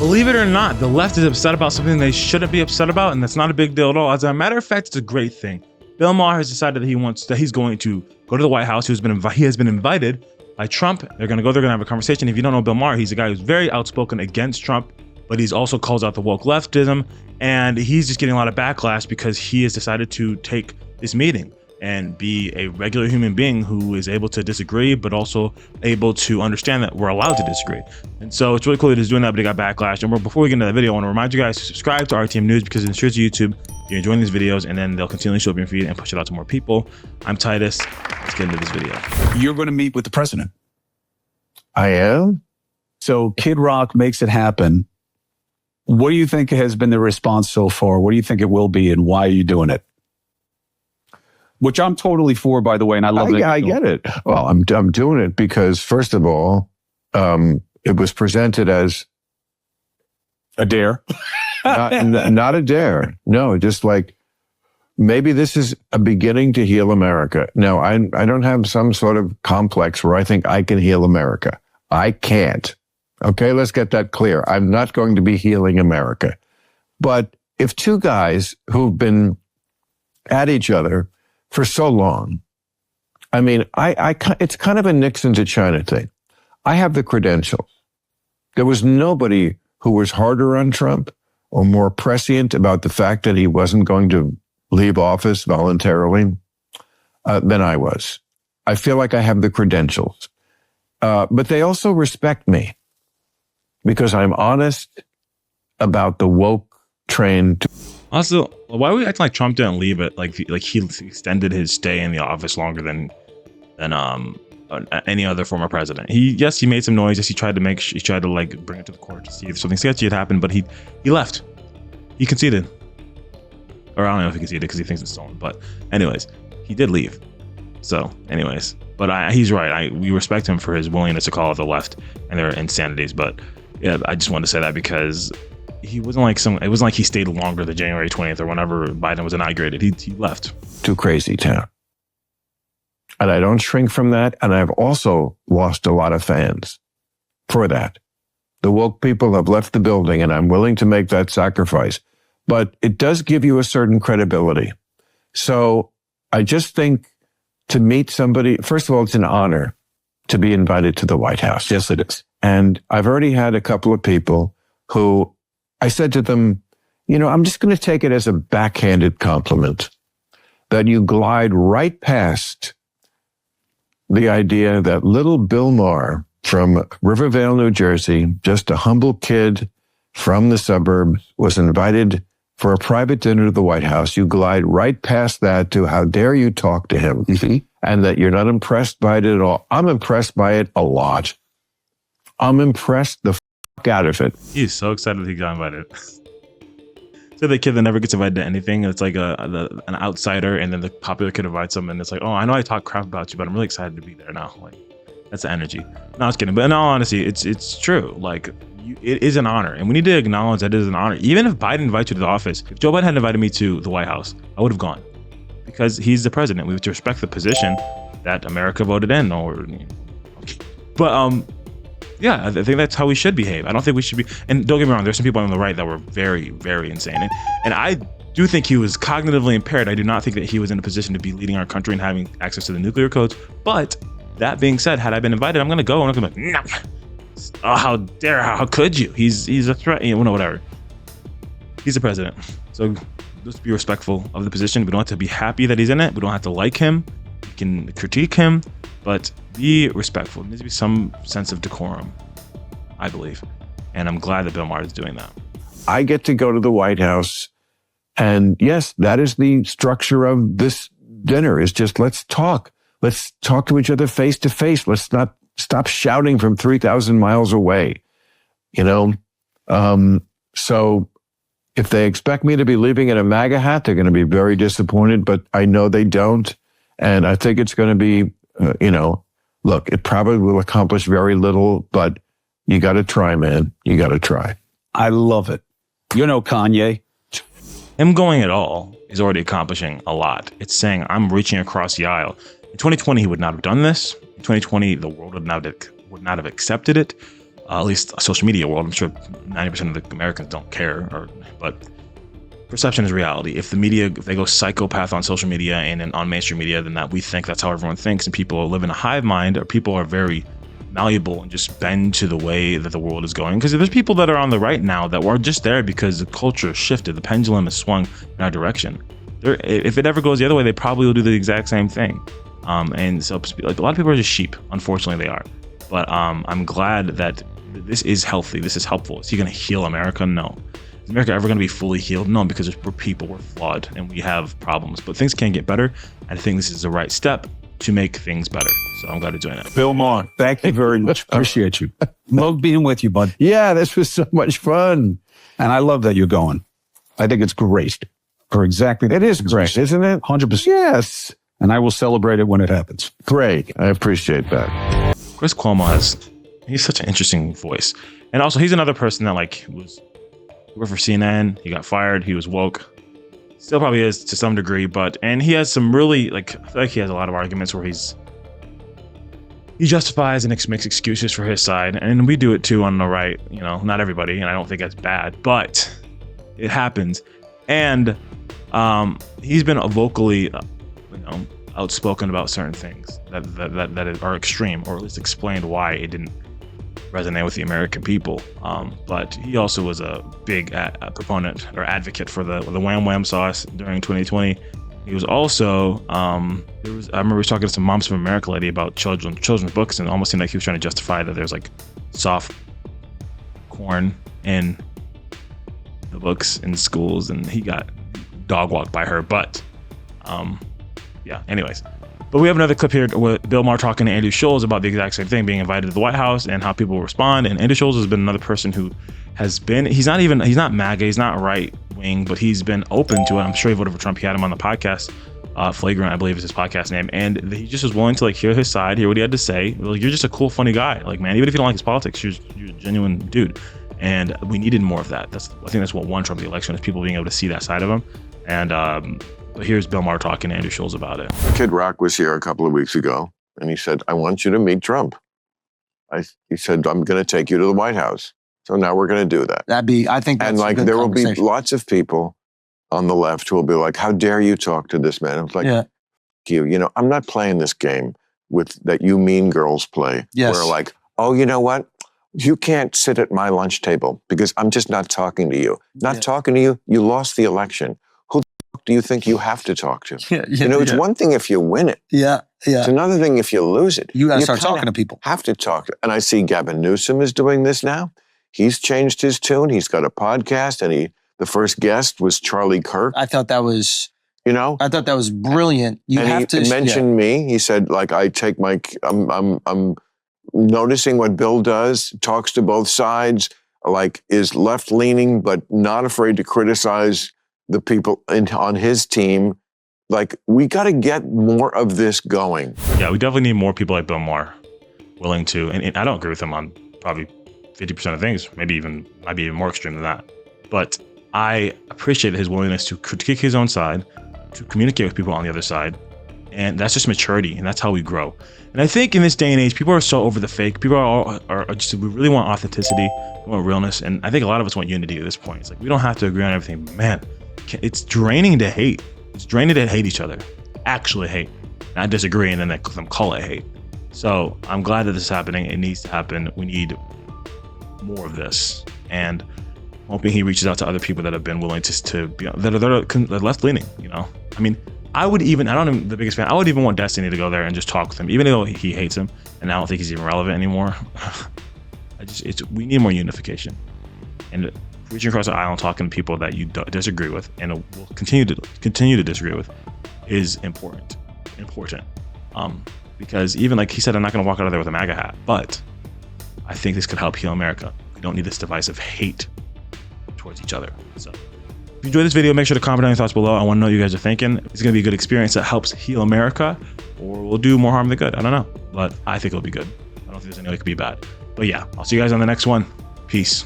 Believe it or not, the left is upset about something they shouldn't be upset about, and that's not a big deal at all. As a matter of fact, it's a great thing. Bill Maher has decided that he's going to go to the White House. He has been invited by Trump. They're going to go. They're going to have a conversation. If you don't know Bill Maher, he's a guy who's very outspoken against Trump, but he's also calls out the woke leftism, and he's just getting a lot of backlash because he has decided to take this meeting and be a regular human being who is able to disagree, but also able to understand that we're allowed to disagree. And so it's really cool that he's doing that, but he got backlash. And before we get into that video, I want to remind you guys to subscribe to RTM News because it ensures YouTube you're enjoying these videos, and then they'll continually show up in your feed and push it out to more people. I'm Titus. Let's get into this video. You're going to meet with the president. I am. So Kid Rock makes it happen. What do you think has been the response so far? What do you think it will be, and why are you doing it? Which I'm totally for, by the way, and I love it. I get it. Well, I'm doing it because, first of all, it was presented as a dare. not a dare. No, just like, maybe this is a beginning to heal America. No, I don't have some sort of complex where I think I can heal America. I can't. Okay, let's get that clear. I'm not going to be healing America. But if two guys who've been at each other for so long, I mean, it's kind of a Nixon to China thing. I have the credentials. There was nobody who was harder on Trump or more prescient about the fact that he wasn't going to leave office voluntarily than I was. I feel like I have the credentials. But they also respect me because I'm honest about the woke train. Also, why are we acting like Trump didn't leave it? Like he extended his stay in the office longer than any other former president. He made some noise. Yes, he tried to like bring it to the court to see if something sketchy had happened, but he left. He conceded, or I don't know if he conceded because he thinks it's stolen. But anyways, he did leave. So anyways, but he's right. We respect him for his willingness to call out the left and their insanities. But yeah, I just wanted to say that because it wasn't like he stayed longer than January 20th or whenever Biden was inaugurated. He left. Too crazy town. And I don't shrink from that. And I've also lost a lot of fans for that. The woke people have left the building, and I'm willing to make that sacrifice. But it does give you a certain credibility. So I just think to meet somebody, first of all, it's an honor to be invited to the White House. Yes, it is. And I've already had a couple of people who I said to them, I'm just going to take it as a backhanded compliment that you glide right past the idea that little Bill Maher from Rivervale, New Jersey, just a humble kid from the suburbs, was invited for a private dinner to the White House. You glide right past that to how dare you talk to him, and that you're not impressed by it at all. I'm impressed by it a lot. I'm impressed the out of it. He's so excited he got invited. So the kid that never gets invited to anything, it's like an outsider, and then the popular kid invites him, and it's like, oh, I know I talk crap about you, but I'm really excited to be there now. Like, that's the energy. No, I was kidding, but in all honesty, it's true. Like, it is an honor, and we need to acknowledge that it is an honor. Even if Biden invites you to the office, if Joe Biden had invited me to the White House, I would have gone because he's the president. We have to respect the position that America voted in. But yeah, I think that's how we should behave. I don't think we should be. And don't get me wrong, there's some people on the right that were very, very insane. And I do think he was cognitively impaired. I do not think that he was in a position to be leading our country and having access to the nuclear codes. But that being said, had I been invited, I'm going to go. And I'm going to be like, no. Oh, how dare, how could you? He's a threat. Whatever. He's the president. So just be respectful of the position. We don't have to be happy that he's in it. We don't have to like him. We can critique him, but be respectful. There needs to be some sense of decorum, I believe. And I'm glad that Bill Maher is doing that. I get to go to the White House. And yes, that is the structure of this dinner, is just let's talk. Let's talk to each other face to face. Let's not stop shouting from 3,000 miles away. So if they expect me to be leaving in a MAGA hat, they're going to be very disappointed, but I know they don't. And I think it's going to be, look, it probably will accomplish very little, but you got to try, man. You got to try. I love it. Kanye. Him going at all is already accomplishing a lot. It's saying I'm reaching across the aisle. In 2020, he would not have done this. In 2020, the world would not have accepted it. at least social media world. I'm sure 90% of the Americans don't care, but perception is reality. If the media, if they go psychopath on social media and on mainstream media, then that we think that's how everyone thinks, and people live in a hive mind, or people are very malleable and just bend to the way that the world is going. Because there's people that are on the right now that were just there because the culture shifted, the pendulum has swung in our direction. If it ever goes the other way, they probably will do the exact same thing. And so, like, a lot of people are just sheep. Unfortunately, they are. But I'm glad that this is healthy. This is helpful. Is he going to heal America? No. Is America ever going to be fully healed? No, because we're people, we're flawed, and we have problems. But things can get better. I think this is the right step to make things better. So I'm glad to join it. Bill Maher, thank you very much. Appreciate you. Love being with you, bud. Yeah, this was so much fun. And I love that you're going. I think it's great. For exactly that. It is great, isn't it? 100%. Yes. And I will celebrate it when it happens. Great. I appreciate that. Chris Cuomo he's such an interesting voice. And also, he's another person that, like, he worked for CNN. He got fired. He was woke. Still probably is to some degree, and he has some really, like, I feel like he has a lot of arguments where he justifies and makes excuses for his side, and we do it too on the right. You know, not everybody, and I don't think that's bad, but it happens. And he's been vocally, outspoken about certain things that are extreme, or at least explained why it didn't resonate with the American people. But he also was a big proponent or advocate for the Wham Wham sauce during 2020. He was also, I remember he was talking to some Moms from America lady about children's books, and it almost seemed like he was trying to justify that there's, like, soft corn in the books in schools, and he got dog walked by her. But yeah, anyways. But we have another clip here with Bill Maher talking to Andrew Schulz about the exact same thing, being invited to the White House and how people respond. And Andrew Schulz has been another person who has been, he's not MAGA, he's not right wing, but he's been open to it. I'm sure he voted for Trump. He had him on the podcast, Flagrant, I believe is his podcast name. And he just was willing to, like, hear his side, hear what he had to say. Like, you're just a cool, funny guy. Like, man, even if you don't like his politics, you're a genuine dude. And we needed more of that. I think that's what won Trump the election, is people being able to see that side of him. And but here's Bill Maher talking to Andrew Schulz about it. Kid Rock was here a couple of weeks ago, and he said, I want you to meet Trump. He said, I'm going to take you to the White House. So now we're going to do that. I think that's and, like, there will be lots of people on the left who will be like, how dare you talk to this man? It's like, yeah. You know, I'm not playing this game that you mean girls play. Yes. Where, like, oh, you know what? You can't sit at my lunch table because I'm just not talking to you. Talking to you, you lost the election. Who the fuck do you think you have to talk to? It's one thing if you win it. Yeah. It's another thing if you lose it. You got to start talking to people. Have to talk. And I see Gavin Newsom is doing this now. He's changed his tune. He's got a podcast, and the first guest was Charlie Kirk. I thought that was, I thought that was brilliant. He mentioned me. He said, like, I'm noticing what Bill does, talks to both sides, like, is left-leaning, but not afraid to criticize the people on his team. Like, we got to get more of this going. Yeah, we definitely need more people like Bill Maher willing to, and I don't agree with him on probably 50% of things, might be even more extreme than that. But I appreciate his willingness to critique his own side, to communicate with people on the other side. And that's just maturity, and that's how we grow. And I think in this day and age, people are so over the fake. People are just, we really want authenticity, we want realness. And I think a lot of us want unity at this point. It's like, we don't have to agree on everything, but man, it's draining to hate. It's draining to hate each other, actually hate, not disagree, and then them call it hate. So I'm glad that this is happening. It needs to happen. We need more of this, and hoping he reaches out to other people that have been willing to be, that are left leaning. I mean, I don't am the biggest fan. I would even want Destiny to go there and just talk with him, even though he hates him, and I don't think he's even relevant anymore. We need more unification, and reaching across the aisle and talking to people that you disagree with and will continue to disagree with is important. Because even, like he said, I'm not going to walk out of there with a MAGA hat, but I think this could help heal America. We don't need this divisive hate towards each other. So if you enjoyed this video, make sure to comment down your thoughts below. I want to know what you guys are thinking. It's going to be a good experience that helps heal America, or we'll do more harm than good. I don't know, but I think it'll be good. I don't think there's any way it could be bad. But yeah, I'll see you guys on the next one. Peace.